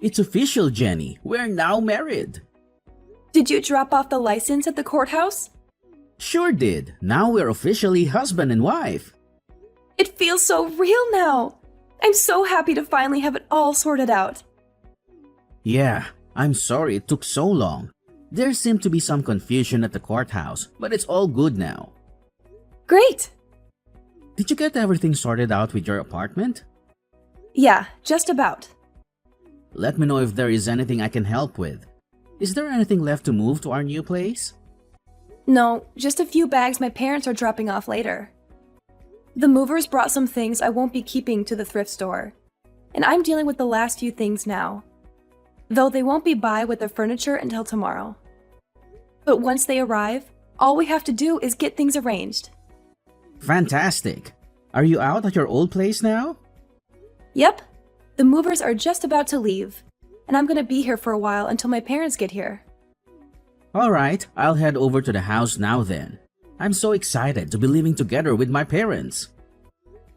It's official, Jenny. We're now married. Did you drop off the license at the courthouse? Sure did. Now we're officially husband and wife. It feels so real now. I'm so happy to finally have it all sorted out. Yeah, I'm sorry it took so long. There seemed to be some confusion at the courthouse, but it's all good now. Great! Did you get everything sorted out with your apartment? Yeah, just about. Let me know if there is anything I can help with. Is there anything left to move to our new place? No, just a few bags my parents are dropping off later. The movers brought some things I won't be keeping to the thrift store, and I'm dealing with the last few things now. Though they won't be by with the furniture until tomorrow. But once they arrive, all we have to do is get things arranged. Fantastic! Are you out at your old place now? Yep, the movers are just about to leave, and I'm gonna be here for a while until my parents get here. Alright, I'll head over to the house now then. I'm so excited to be living together with my parents.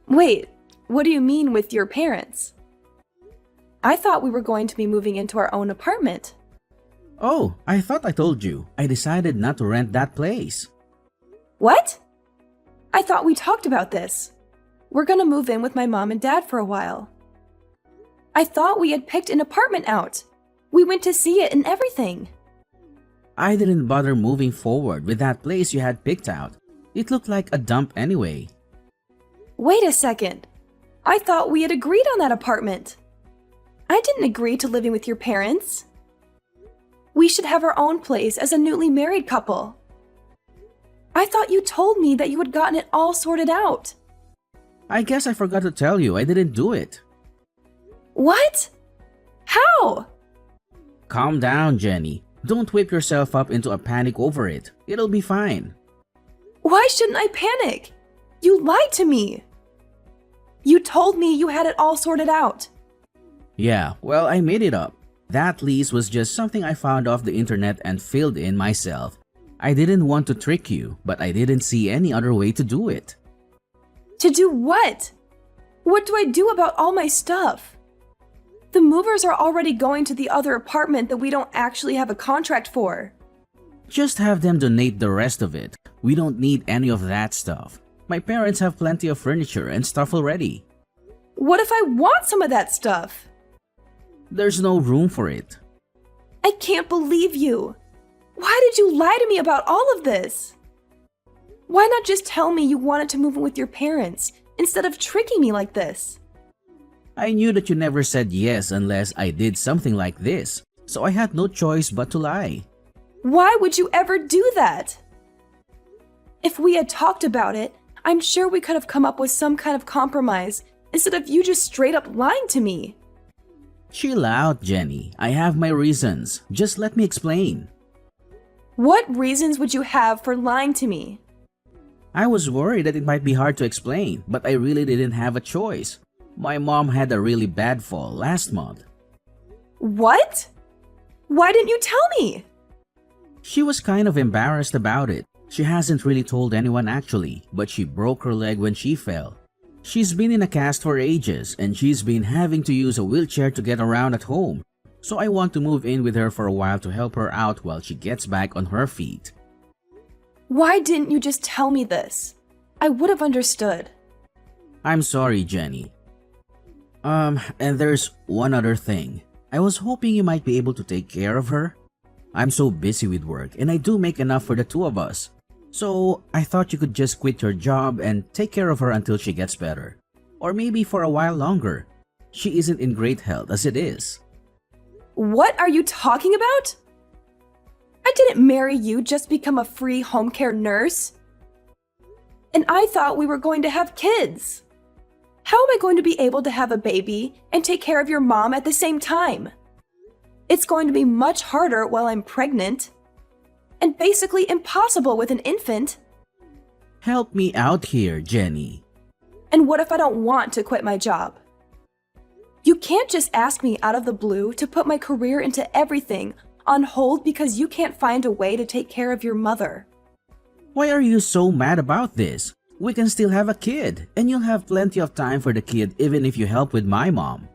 Wait, what do you mean with your parents? I thought we were going to be moving into our own apartment. Oh, I thought I told you. I decided not to rent that place. What? I thought we talked about this. We're gonna move in with my mom and dad for a while. I thought we had picked an apartment out. We went to see it and everything. I didn't bother moving forward with that place you had picked out. It looked like a dump anyway. Wait a second. I thought we had agreed on that apartment. I didn't agree to living with your parents. We should have our own place as a newly married couple. I thought you told me that you had gotten it all sorted out. I guess I forgot to tell you I didn't do it. What? How? Calm down, Jenny. Don't whip yourself up into a panic over it. It'll be fine. Why shouldn't I panic? You lied to me. You told me you had it all sorted out. Yeah, well, I made it up. That lease was just something I found off the internet and filled in myself. I didn't want to trick you, but I didn't see any other way to do it. To do what? What do I do about all my stuff? The movers are already going to the other apartment that we don't actually have a contract for. Just have them donate the rest of it. We don't need any of that stuff. My parents have plenty of furniture and stuff already. What if I want some of that stuff? There's no room for it. I can't believe you. Why did you lie to me about all of this? Why not just tell me you wanted to move in with your parents instead of tricking me like this? I knew that you never said yes unless I did something like this, so I had no choice but to lie. Why would you ever do that? If we had talked about it, I'm sure we could have come up with some kind of compromise instead of you just straight up lying to me. Chill out, Jenny. I have my reasons. Just let me explain. What reasons would you have for lying to me? I was worried that it might be hard to explain, but I really didn't have a choice. My mom had a really bad fall last month. What? Why didn't you tell me? She was kind of embarrassed about it. She hasn't really told anyone actually, but she broke her leg when she fell. She's been in a cast for ages and she's been having to use a wheelchair to get around at home. So I want to move in with her for a while to help her out while she gets back on her feet. Why didn't you just tell me this? I would have understood. I'm sorry, Jenny. And there's one other thing. I was hoping you might be able to take care of her. I'm so busy with work and I do make enough for the two of us. So I thought you could just quit your job and take care of her until she gets better. Or maybe for a while longer. She isn't in great health as it is. What are you talking about? I didn't marry you just to become a free home care nurse. And I thought we were going to have kids. How am I going to be able to have a baby and take care of your mom at the same time? It's going to be much harder while I'm pregnant. And basically impossible with an infant. Help me out here, Jenny. And what if I don't want to quit my job? You can't just ask me out of the blue to put my career into everything on hold because you can't find a way to take care of your mother. Why are you so mad about this? We can still have a kid, and you'll have plenty of time for the kid even if you help with my mom.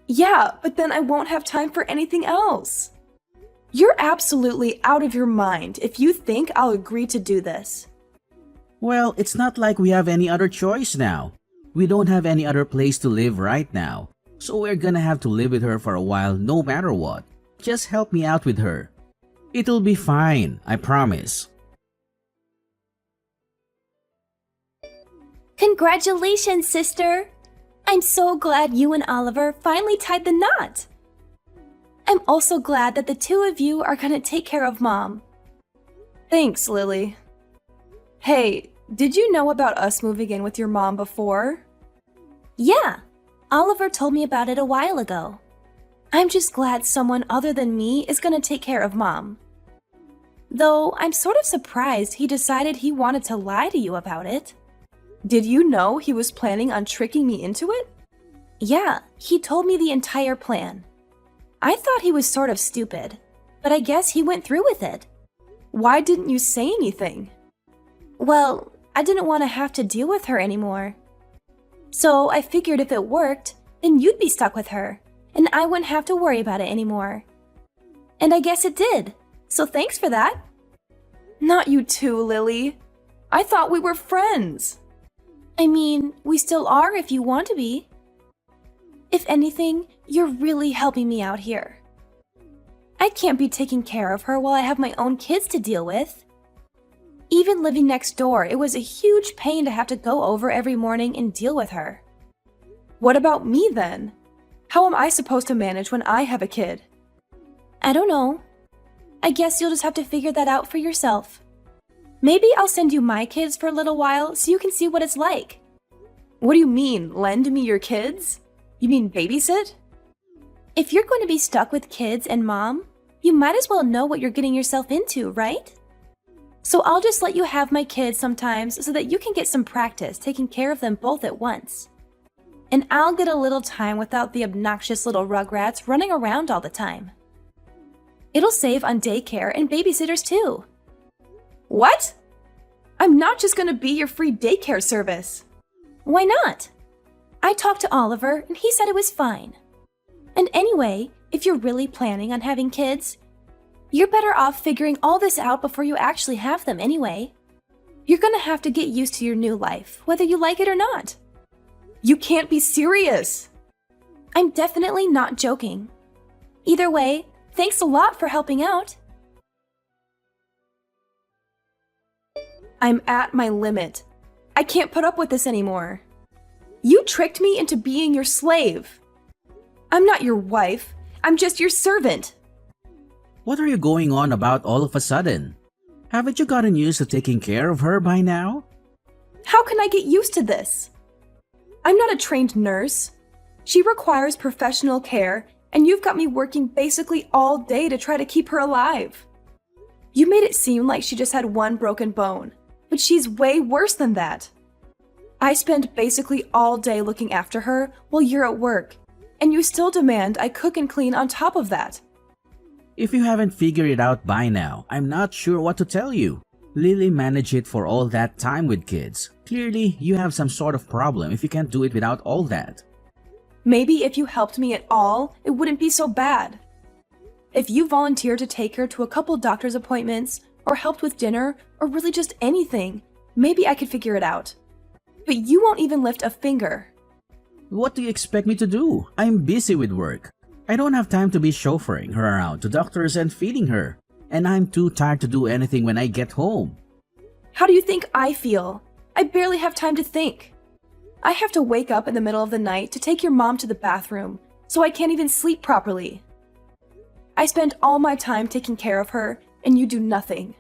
Yeah, but then I won't have time for anything else. You're absolutely out of your mind if you think I'll agree to do this. Well, it's not like we have any other choice now. We don't have any other place to live right now. So we're gonna have to live with her for a while no matter what. Just help me out with her. It'll be fine, I promise. Congratulations, sister! I'm so glad you and Oliver finally tied the knot. I'm also glad that the two of you are gonna take care of Mom. Thanks, Lily. Hey, did you know about us moving in with your mom before? Yeah, Oliver told me about it a while ago. I'm just glad someone other than me is gonna take care of Mom. Though I'm sort of surprised he decided he wanted to lie to you about it. Did you know he was planning on tricking me into it? Yeah, he told me the entire plan. I thought he was sort of stupid, but I guess he went through with it. Why didn't you say anything? Well, I didn't want to have to deal with her anymore. So I figured if it worked, then you'd be stuck with her, and I wouldn't have to worry about it anymore. And I guess it did, so thanks for that. Not you too, Lily. I thought we were friends. I mean, we still are if you want to be. If anything, you're really helping me out here. I can't be taking care of her while I have my own kids to deal with. Even living next door, it was a huge pain to have to go over every morning and deal with her. What about me then? How am I supposed to manage when I have a kid? I don't know. I guess you'll just have to figure that out for yourself. Maybe I'll send you my kids for a little while so you can see what it's like. What do you mean, lend me your kids? You mean babysit? If you're going to be stuck with kids and Mom, you might as well know what you're getting yourself into, right? So I'll just let you have my kids sometimes so that you can get some practice taking care of them both at once. And I'll get a little time without the obnoxious little rugrats running around all the time. It'll save on daycare and babysitters too. What? I'm not just gonna be your free daycare service. Why not? I talked to Oliver and he said it was fine. And anyway, if you're really planning on having kids, you're better off figuring all this out before you actually have them anyway. You're gonna have to get used to your new life, whether you like it or not. You can't be serious. I'm definitely not joking. Either way, thanks a lot for helping out. I'm at my limit. I can't put up with this anymore. You tricked me into being your slave. I'm not your wife. I'm just your servant. What are you going on about all of a sudden? Haven't you gotten used to taking care of her by now? How can I get used to this? I'm not a trained nurse. She requires professional care, and you've got me working basically all day to try to keep her alive. You made it seem like she just had one broken bone, but she's way worse than that. I spend basically all day looking after her while you're at work, and you still demand I cook and clean on top of that. If you haven't figured it out by now, I'm not sure what to tell you. Lily managed it for all that time with kids. Clearly, you have some sort of problem if you can't do it without all that. Maybe if you helped me at all, it wouldn't be so bad. If you volunteered to take her to a couple doctor's appointments, or helped with dinner, or really just anything, maybe I could figure it out. But you won't even lift a finger. What do you expect me to do? I'm busy with work. I don't have time to be chauffeuring her around to doctors and feeding her. And I'm too tired to do anything when I get home. How do you think I feel? I barely have time to think. I have to wake up in the middle of the night to take your mom to the bathroom, so I can't even sleep properly. I spend all my time taking care of her, and you do nothing.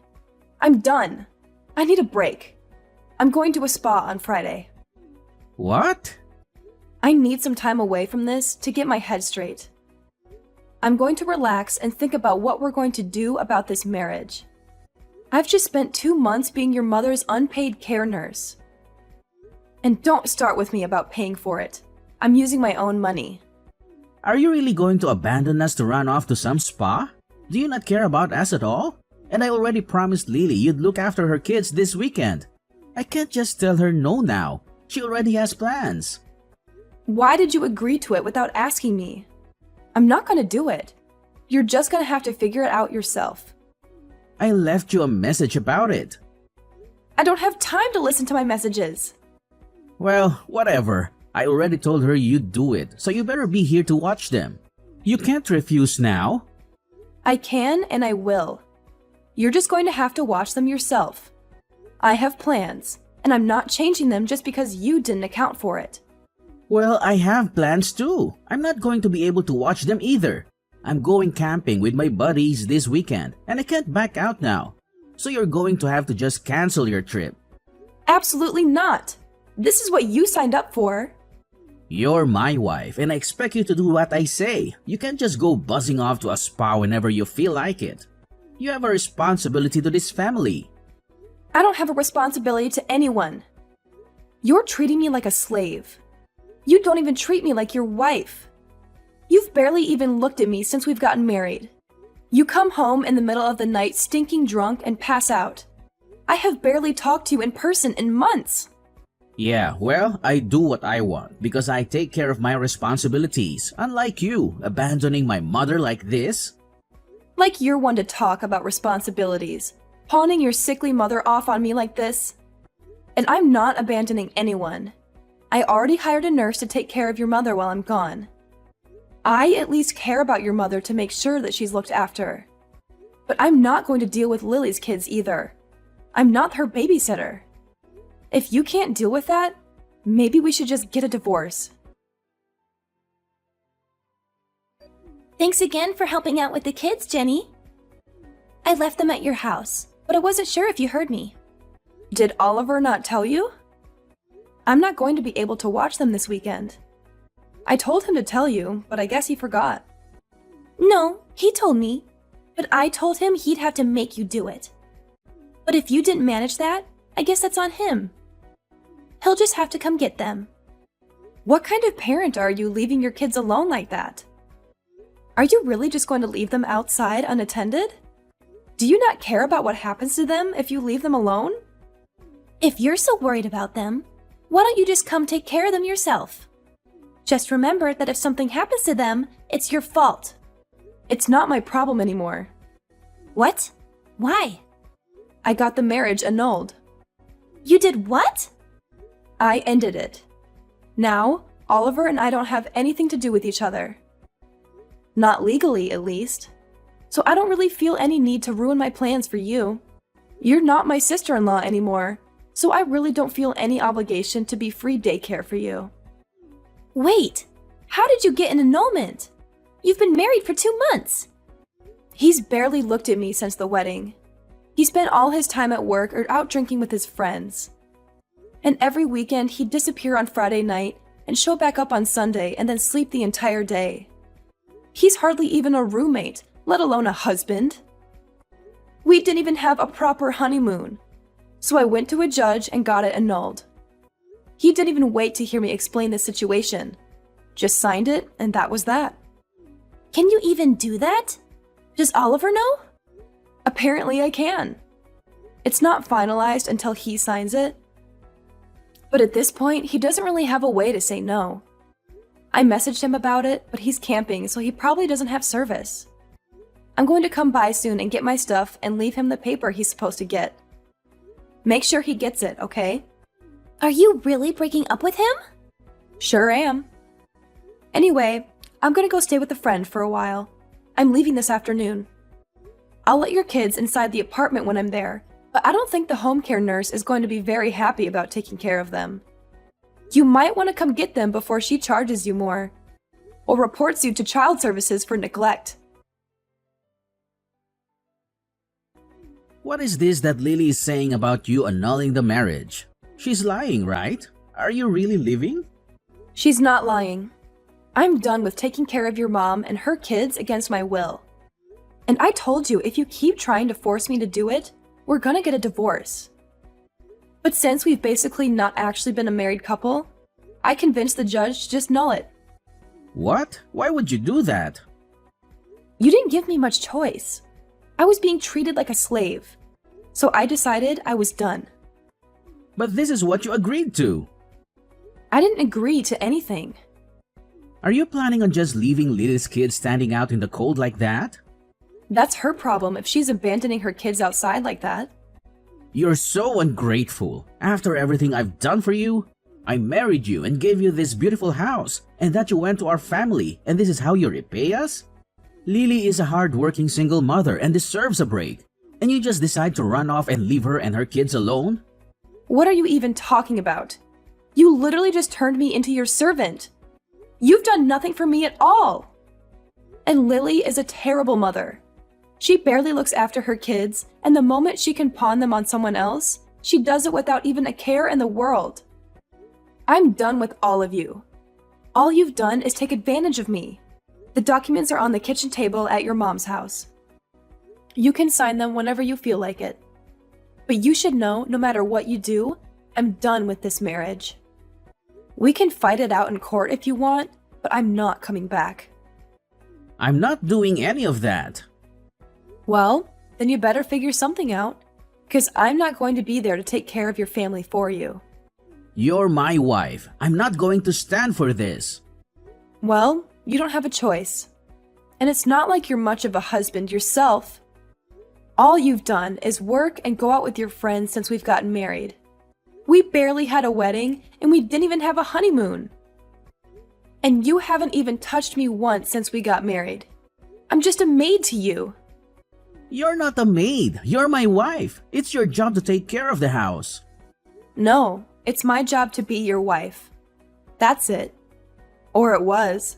I'm done. I need a break. I'm going to a spa on Friday. What? I need some time away from this to get my head straight. I'm going to relax and think about what we're going to do about this marriage. I've just spent 2 months being your mother's unpaid care nurse. And don't start with me about paying for it. I'm using my own money. Are you really going to abandon us to run off to some spa? Do you not care about us at all? And I already promised Lily you'd look after her kids this weekend. I can't just tell her no now. She already has plans. Why did you agree to it without asking me? I'm not gonna do it. You're just gonna have to figure it out yourself. I left you a message about it. I don't have time to listen to my messages. Well, whatever. I already told her you'd do it, so you better be here to watch them. You can't refuse now. I can and I will. You're just going to have to watch them yourself. I have plans, and I'm not changing them just because you didn't account for it. Well, I have plans too. I'm not going to be able to watch them either. I'm going camping with my buddies this weekend, and I can't back out now. So you're going to have to just cancel your trip. Absolutely not. This is what you signed up for. You're my wife, and I expect you to do what I say. You can't just go buzzing off to a spa whenever you feel like it. You have a responsibility to this family. I don't have a responsibility to anyone. You're treating me like a slave. You don't even treat me like your wife. You've barely even looked at me since we've gotten married. You come home in the middle of the night stinking drunk and pass out. I have barely talked to you in person in months. Yeah, well, I do what I want because I take care of my responsibilities, unlike you, abandoning my mother like this. Like you're one to talk about responsibilities, pawning your sickly mother off on me like this. And I'm not abandoning anyone. I already hired a nurse to take care of your mother while I'm gone. I at least care about your mother to make sure that she's looked after. But I'm not going to deal with Lily's kids either. I'm not her babysitter. If you can't deal with that, maybe we should just get a divorce. Thanks again for helping out with the kids, Jenny. I left them at your house, but I wasn't sure if you heard me. Did Oliver not tell you? I'm not going to be able to watch them this weekend. I told him to tell you, but I guess he forgot. No, he told me, but I told him he'd have to make you do it. But if you didn't manage that, I guess that's on him. He'll just have to come get them. What kind of parent are you leaving your kids alone like that? Are you really just going to leave them outside unattended? Do you not care about what happens to them if you leave them alone? If you're so worried about them, why don't you just come take care of them yourself? Just remember that if something happens to them, it's your fault. It's not my problem anymore. What? Why? I got the marriage annulled. You did what? I ended it. Now, Oliver and I don't have anything to do with each other. Not legally, at least. So I don't really feel any need to ruin my plans for you. You're not my sister-in-law anymore, so I really don't feel any obligation to be free daycare for you. Wait, how did you get an annulment? You've been married for 2 months. He's barely looked at me since the wedding. He spent all his time at work or out drinking with his friends. And every weekend he'd disappear on Friday night and show back up on Sunday and then sleep the entire day. He's hardly even a roommate, let alone a husband. We didn't even have a proper honeymoon. So I went to a judge and got it annulled. He didn't even wait to hear me explain the situation. Just signed it, and that was that. Can you even do that? Does Oliver know? Apparently I can. It's not finalized until he signs it. But at this point, he doesn't really have a way to say no. I messaged him about it, but he's camping, so he probably doesn't have service. I'm going to come by soon and get my stuff and leave him the paper he's supposed to get. Make sure he gets it, okay? Are you really breaking up with him? Sure am. Anyway, I'm gonna go stay with a friend for a while. I'm leaving this afternoon. I'll let your kids inside the apartment when I'm there, but I don't think the home care nurse is going to be very happy about taking care of them. You might want to come get them before she charges you more, or reports you to child services for neglect. What is this that Lily is saying about you annulling the marriage? She's lying, right? Are you really leaving? She's not lying. I'm done with taking care of your mom and her kids against my will. And I told you if you keep trying to force me to do it, we're gonna get a divorce. But since we've basically not actually been a married couple, I convinced the judge to just null it. What? Why would you do that? You didn't give me much choice. I was being treated like a slave. So I decided I was done. But this is what you agreed to. I didn't agree to anything. Are you planning on just leaving Lily's kids standing out in the cold like that? That's her problem if she's abandoning her kids outside like that. You're so ungrateful. After everything I've done for you, I married you and gave you this beautiful house, and that you went to our family, and this is how you repay us? Lily is a hard-working single mother and deserves a break, and you just decide to run off and leave her and her kids alone? What are you even talking about? You literally just turned me into your servant. You've done nothing for me at all. And Lily is a terrible mother. She barely looks after her kids, and the moment she can pawn them on someone else, she does it without even a care in the world. I'm done with all of you. All you've done is take advantage of me. The documents are on the kitchen table at your mom's house. You can sign them whenever you feel like it. But you should know, no matter what you do, I'm done with this marriage. We can fight it out in court if you want, but I'm not coming back. I'm not doing any of that. Well, then you better figure something out, because I'm not going to be there to take care of your family for you. You're my wife. I'm not going to stand for this. Well, you don't have a choice. And it's not like you're much of a husband yourself. All you've done is work and go out with your friends since we've gotten married. We barely had a wedding, and we didn't even have a honeymoon. And you haven't even touched me once since we got married. I'm just a maid to you. You're not a maid. You're my wife. It's your job to take care of the house. No, it's my job to be your wife. That's it. Or it was.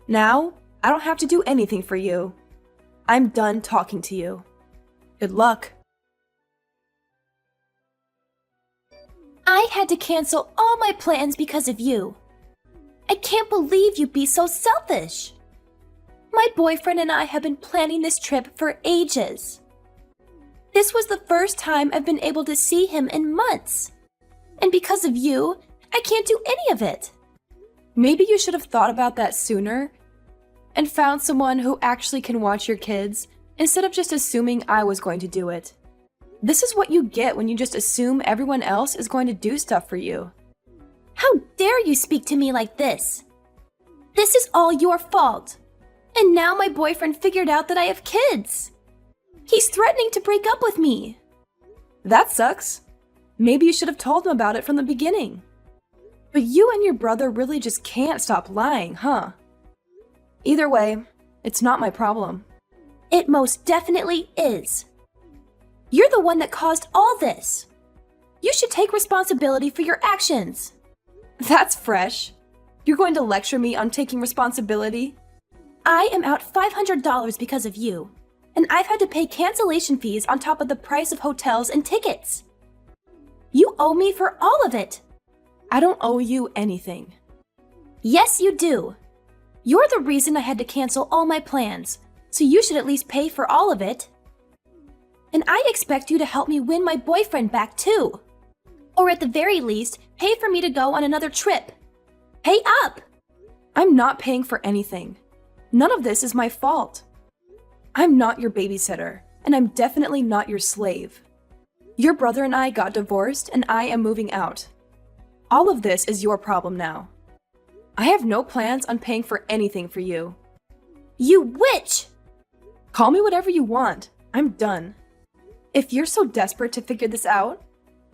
Now, I don't have to do anything for you. I'm done talking to you. Good luck. I had to cancel all my plans because of you. I can't believe you'd be so selfish. My boyfriend and I have been planning this trip for ages. This was the first time I've been able to see him in months. And because of you, I can't do any of it. Maybe you should have thought about that sooner and found someone who actually can watch your kids instead of just assuming I was going to do it. This is what you get when you just assume everyone else is going to do stuff for you. How dare you speak to me like this? This is all your fault. And now my boyfriend figured out that I have kids. He's threatening to break up with me. That sucks. Maybe you should have told him about it from the beginning. But you and your brother really just can't stop lying, huh? Either way, it's not my problem. It most definitely is. You're the one that caused all this. You should take responsibility for your actions. That's fresh. You're going to lecture me on taking responsibility? I am out $500 because of you, and I've had to pay cancellation fees on top of the price of hotels and tickets. You owe me for all of it. I don't owe you anything. Yes, you do. You're the reason I had to cancel all my plans, so you should at least pay for all of it. And I expect you to help me win my boyfriend back too. Or at the very least, pay for me to go on another trip. Pay up! I'm not paying for anything. None of this is my fault. I'm not your babysitter, and I'm definitely not your slave. Your brother and I got divorced, and I am moving out. All of this is your problem now. I have no plans on paying for anything for you. You witch! Call me whatever you want. I'm done. If you're so desperate to figure this out,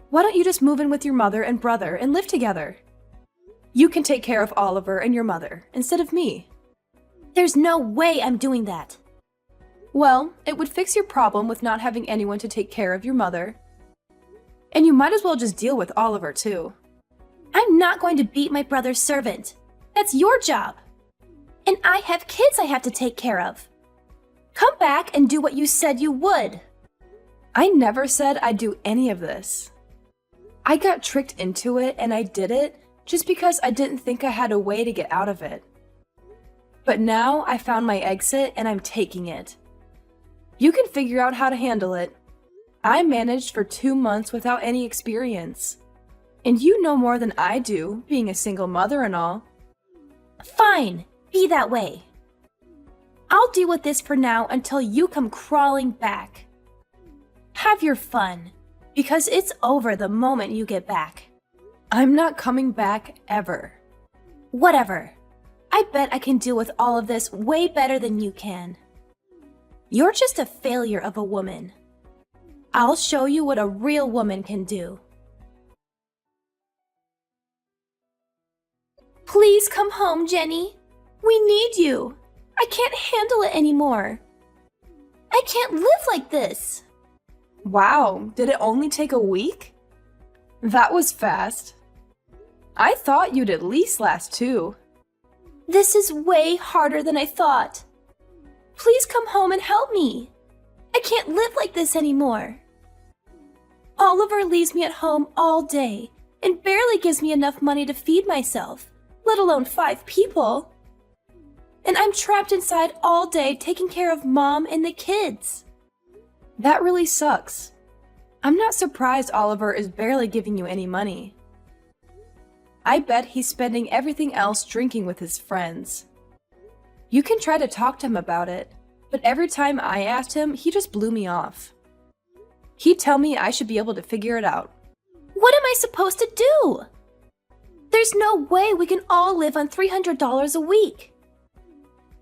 why don't you just move in with your mother and brother and live together? You can take care of Oliver and your mother instead of me. There's no way I'm doing that. Well, it would fix your problem with not having anyone to take care of your mother. And you might as well just deal with Oliver too. I'm not going to beat my brother's servant. That's your job. And I have kids I have to take care of. Come back and do what you said you would. I never said I'd do any of this. I got tricked into it and I did it just because I didn't think I had a way to get out of it. But now I found my exit and I'm taking it. You can figure out how to handle it. I managed for 2 months without any experience. And you know more than I do, being a single mother and all. Fine, be that way. I'll deal with this for now until you come crawling back. Have your fun, because it's over the moment you get back. I'm not coming back ever. Whatever. I bet I can deal with all of this way better than you can. You're just a failure of a woman. I'll show you what a real woman can do. Please come home, Jenny. We need you. I can't handle it anymore. I can't live like this. Wow, did it only take a week? That was fast. I thought you'd at least last 2. This is way harder than I thought. Please come home and help me. I can't live like this anymore. Oliver leaves me at home all day and barely gives me enough money to feed myself, let alone 5 people. And I'm trapped inside all day taking care of Mom and the kids. That really sucks. I'm not surprised Oliver is barely giving you any money. I bet he's spending everything else drinking with his friends. You can try to talk to him about it, but every time I asked him, he just blew me off. He'd tell me I should be able to figure it out. What am I supposed to do? There's no way we can all live on $300 a week.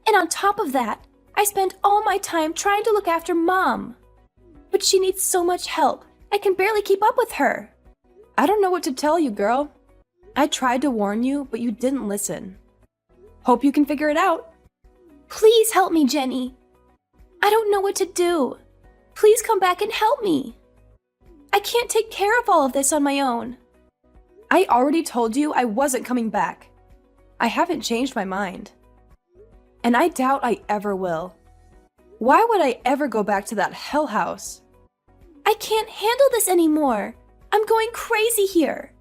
And on top of that, I spend all my time trying to look after Mom. But she needs so much help, I can barely keep up with her. I don't know what to tell you, girl. I tried to warn you, but you didn't listen. Hope you can figure it out. Please help me, Jenny. I don't know what to do. Please come back and help me. I can't take care of all of this on my own. I already told you I wasn't coming back. I haven't changed my mind. And I doubt I ever will. Why would I ever go back to that hell house? I can't handle this anymore. I'm going crazy here.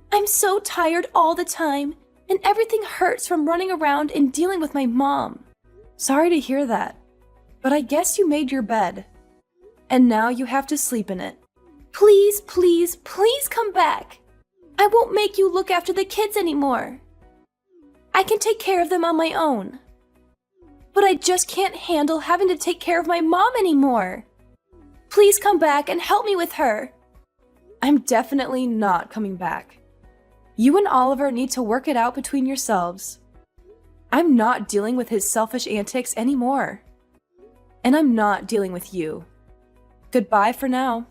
I'm so tired all the time, and everything hurts from running around and dealing with my mom. Sorry to hear that, but I guess you made your bed. And now you have to sleep in it. Please, please, please come back. I won't make you look after the kids anymore. I can take care of them on my own. But I just can't handle having to take care of my mom anymore. Please come back and help me with her. I'm definitely not coming back. You and Oliver need to work it out between yourselves. I'm not dealing with his selfish antics anymore. And I'm not dealing with you. Goodbye for now.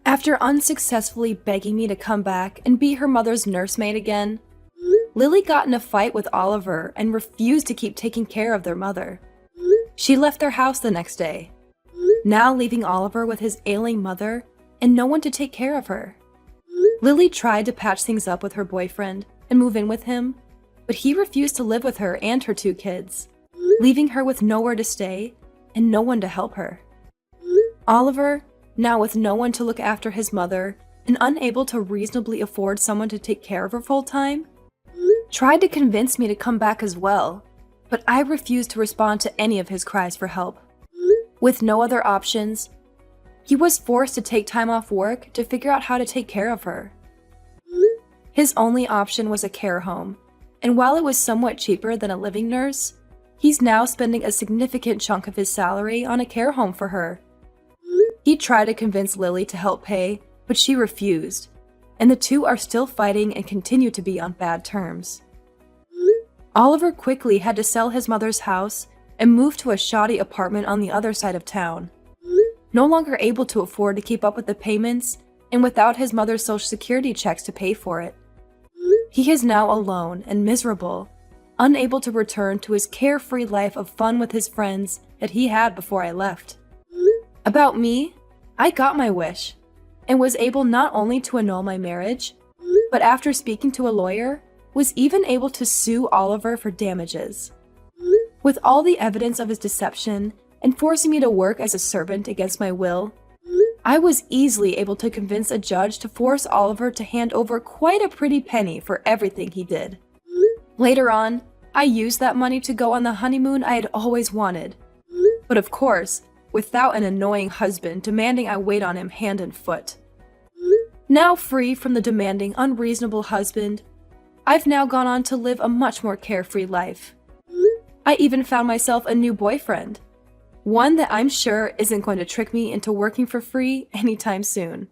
After unsuccessfully begging me to come back and be her mother's nursemaid again, Lily got in a fight with Oliver and refused to keep taking care of their mother. She left their house the next day, now leaving Oliver with his ailing mother and no one to take care of her. Lily tried to patch things up with her boyfriend and move in with him, but he refused to live with her and her 2 kids, leaving her with nowhere to stay and no one to help her. Oliver, now with no one to look after his mother and unable to reasonably afford someone to take care of her full time, tried to convince me to come back as well, but I refused to respond to any of his cries for help. With no other options, he was forced to take time off work to figure out how to take care of her. His only option was a care home, and while it was somewhat cheaper than a living nurse, he's now spending a significant chunk of his salary on a care home for her. He tried to convince Lily to help pay, but she refused, and the 2 are still fighting and continue to be on bad terms. Oliver quickly had to sell his mother's house and move to a shoddy apartment on the other side of town. No longer able to afford to keep up with the payments, and without his mother's social security checks to pay for it. He is now alone and miserable, unable to return to his carefree life of fun with his friends that he had before I left. About me, I got my wish, and was able not only to annul my marriage, but after speaking to a lawyer, was even able to sue Oliver for damages. With all the evidence of his deception and forcing me to work as a servant against my will, I was easily able to convince a judge to force Oliver to hand over quite a pretty penny for everything he did. Later on, I used that money to go on the honeymoon I had always wanted. But of course, without an annoying husband demanding I wait on him hand and foot. Now free from the demanding, unreasonable husband, I've now gone on to live a much more carefree life. I even found myself a new boyfriend. One that I'm sure isn't going to trick me into working for free anytime soon.